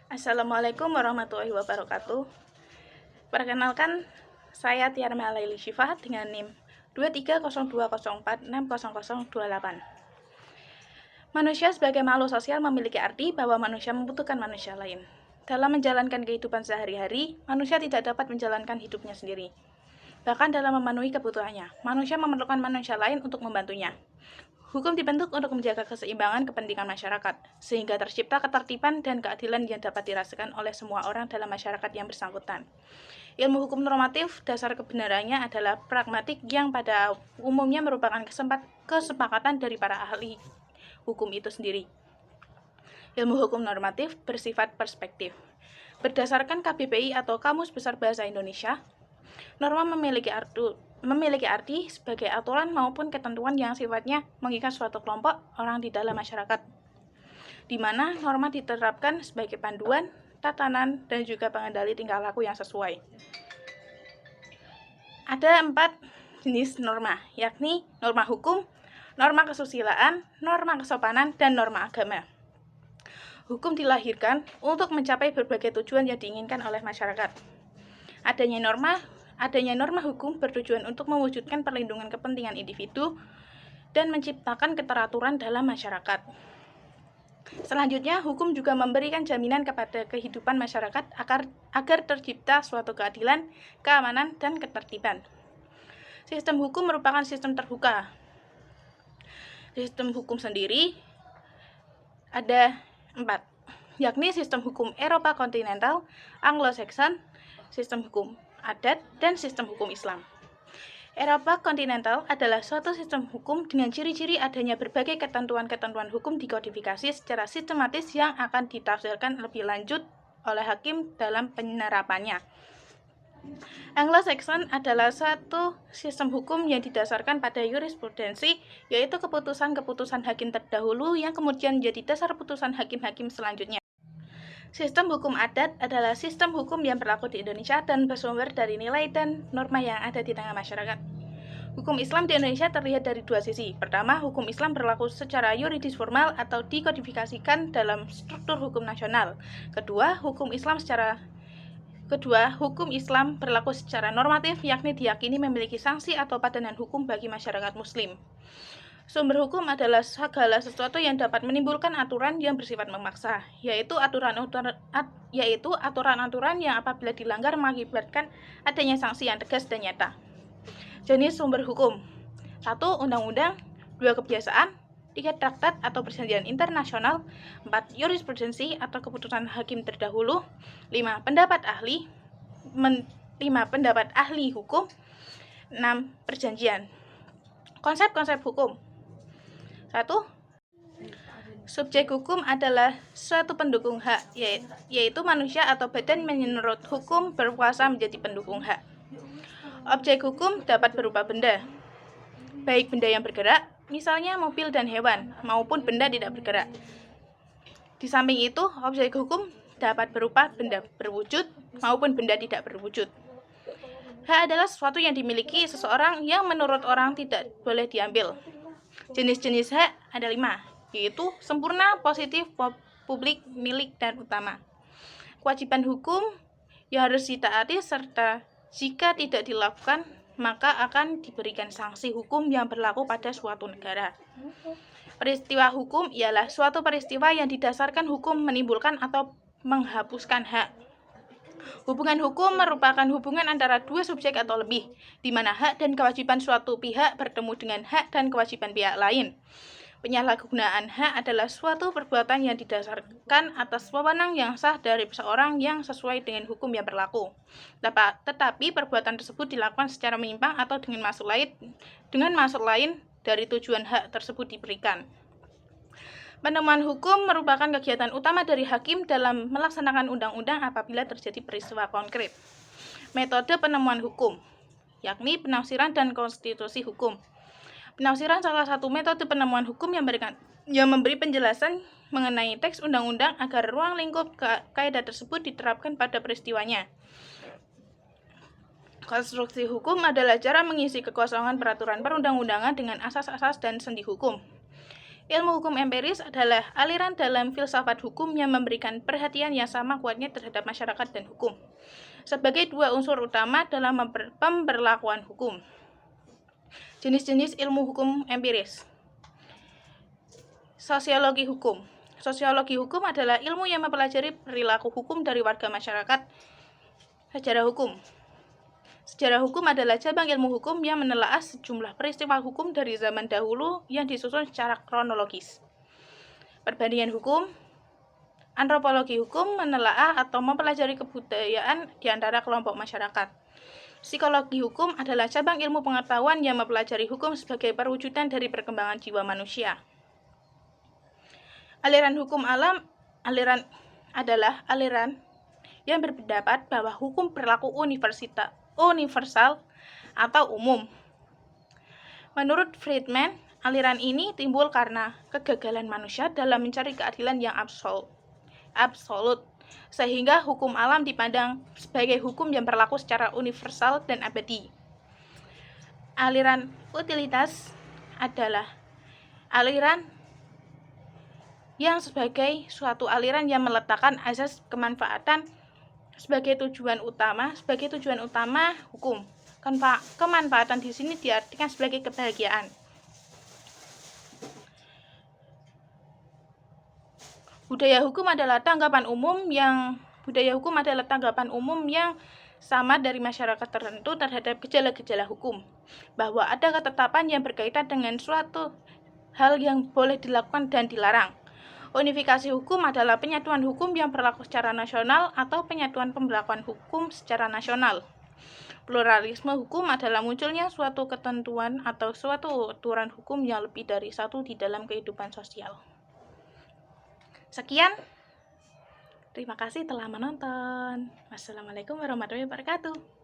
Assalamualaikum warahmatullahi wabarakatuh. Perkenalkan, saya Tiara Malaili Syifa dengan NIM 23020460028. Manusia sebagai makhluk sosial memiliki arti bahwa manusia membutuhkan manusia lain. Dalam menjalankan kehidupan sehari-hari, manusia tidak dapat menjalankan hidupnya sendiri. Bahkan dalam memenuhi kebutuhannya, manusia memerlukan manusia lain untuk membantunya. Hukum dibentuk untuk menjaga keseimbangan kepentingan masyarakat, sehingga tercipta ketertiban dan keadilan yang dapat dirasakan oleh semua orang dalam masyarakat yang bersangkutan. Ilmu hukum normatif, dasar kebenarannya adalah pragmatik yang pada umumnya merupakan kesepakatan dari para ahli hukum itu sendiri. Ilmu hukum normatif bersifat perspektif. Berdasarkan KBBI atau Kamus Besar Bahasa Indonesia, norma memiliki arti sebagai aturan maupun ketentuan yang sifatnya mengikat suatu kelompok orang di dalam masyarakat, di mana norma diterapkan sebagai panduan, tatanan, dan juga pengendali tingkah laku yang sesuai. Ada 4 jenis norma, yakni norma hukum, norma kesusilaan, norma kesopanan, dan norma agama. Hukum dilahirkan untuk mencapai berbagai tujuan yang diinginkan oleh masyarakat. Adanya norma hukum bertujuan untuk mewujudkan perlindungan kepentingan individu dan menciptakan keteraturan dalam masyarakat. Selanjutnya, hukum juga memberikan jaminan kepada kehidupan masyarakat agar tercipta suatu keadilan, keamanan, dan ketertiban. Sistem hukum merupakan sistem terbuka. Sistem hukum sendiri ada 4, yakni sistem hukum Eropa kontinental, Anglo-Saxon, sistem hukum adat, dan sistem hukum Islam. Eropa kontinental adalah suatu sistem hukum dengan ciri-ciri adanya berbagai ketentuan-ketentuan hukum dikodifikasi secara sistematis yang akan ditafsirkan lebih lanjut oleh hakim dalam penerapannya. Anglo-Saxon adalah suatu sistem hukum yang didasarkan pada jurisprudensi, yaitu keputusan-keputusan hakim terdahulu yang kemudian menjadi dasar putusan hakim-hakim selanjutnya. Sistem hukum adat adalah sistem hukum yang berlaku di Indonesia dan bersumber dari nilai dan norma yang ada di tengah masyarakat. Hukum Islam di Indonesia terlihat dari 2 sisi. Pertama, hukum Islam berlaku secara yuridis formal atau dikodifikasikan dalam struktur hukum nasional. Kedua, hukum Islam berlaku secara normatif, yakni diyakini memiliki sanksi atau padanan hukum bagi masyarakat Muslim. Sumber hukum adalah segala sesuatu yang dapat menimbulkan aturan yang bersifat memaksa, yaitu aturan-aturan yang apabila dilanggar mengakibatkan adanya sanksi yang tegas dan nyata. Jenis sumber hukum: 1. Undang-undang, 2. Kebiasaan, 3. Traktat atau perjanjian internasional, 4. Jurisprudensi atau keputusan hakim terdahulu, 5. Pendapat ahli hukum, 6. Perjanjian. Konsep-konsep hukum. 1. Subjek hukum adalah suatu pendukung hak, yaitu manusia atau badan menurut hukum berkuasa menjadi pendukung hak. Objek hukum dapat berupa benda, baik benda yang bergerak, misalnya mobil dan hewan, maupun benda tidak bergerak. Di samping itu, objek hukum dapat berupa benda berwujud maupun benda tidak berwujud. Hak adalah sesuatu yang dimiliki seseorang yang menurut orang tidak boleh diambil. Jenis-jenis hak ada 5, yaitu sempurna, positif, publik, milik, dan utama. Kewajiban hukum yang harus ditaati serta jika tidak dilakukan maka akan diberikan sanksi hukum yang berlaku pada suatu negara. Peristiwa hukum ialah suatu peristiwa yang didasarkan hukum menimbulkan atau menghapuskan hak. Hubungan hukum merupakan hubungan antara 2 subjek atau lebih, di mana hak dan kewajiban suatu pihak bertemu dengan hak dan kewajiban pihak lain. Penyalahgunaan hak adalah suatu perbuatan yang didasarkan atas wewenang yang sah dari seseorang yang sesuai dengan hukum yang berlaku. Tetapi perbuatan tersebut dilakukan secara menyimpang atau dengan maksud lain dari tujuan hak tersebut diberikan. Penemuan hukum merupakan kegiatan utama dari hakim dalam melaksanakan undang-undang apabila terjadi peristiwa konkret. Metode penemuan hukum, yakni penafsiran dan konstitusi hukum. Penafsiran salah satu metode penemuan hukum yang memberi penjelasan mengenai teks undang-undang agar ruang lingkup kaidah tersebut diterapkan pada peristiwanya. Konstruksi hukum adalah cara mengisi kekosongan peraturan perundang-undangan dengan asas-asas dan sendi hukum. Ilmu hukum empiris adalah aliran dalam filsafat hukum yang memberikan perhatian yang sama kuatnya terhadap masyarakat dan hukum, sebagai dua unsur utama dalam pemberlakuan hukum. Jenis-jenis ilmu hukum empiris. Sosiologi hukum. Sosiologi hukum adalah ilmu yang mempelajari perilaku hukum dari warga masyarakat. Sejarah hukum. Sejarah hukum adalah cabang ilmu hukum yang menelaah sejumlah peristiwa hukum dari zaman dahulu yang disusun secara kronologis. Perbandingan hukum. Antropologi hukum menelaah atau mempelajari kebudayaan di antara kelompok masyarakat. Psikologi hukum adalah cabang ilmu pengetahuan yang mempelajari hukum sebagai perwujudan dari perkembangan jiwa manusia. Aliran hukum alam adalah aliran yang berpendapat bahwa hukum berlaku universal atau umum. Menurut Friedman, aliran ini timbul karena kegagalan manusia dalam mencari keadilan yang absolut, sehingga hukum alam dipandang sebagai hukum yang berlaku secara universal dan abadi. Aliran utilitas adalah aliran yang sebagai suatu aliran yang meletakkan asas kemanfaatan sebagai tujuan utama hukum. Kemanfaatan di sini diartikan sebagai kebahagiaan. Budaya hukum adalah tanggapan umum yang sama dari masyarakat tertentu terhadap gejala-gejala hukum, bahwa ada ketetapan yang berkaitan dengan suatu hal yang boleh dilakukan dan dilarang. Unifikasi hukum adalah penyatuan hukum yang berlaku secara nasional atau penyatuan pemberlakuan hukum secara nasional. Pluralisme hukum adalah munculnya suatu ketentuan atau suatu aturan hukum yang lebih dari satu di dalam kehidupan sosial. Sekian. Terima kasih telah menonton. Wassalamualaikum warahmatullahi wabarakatuh.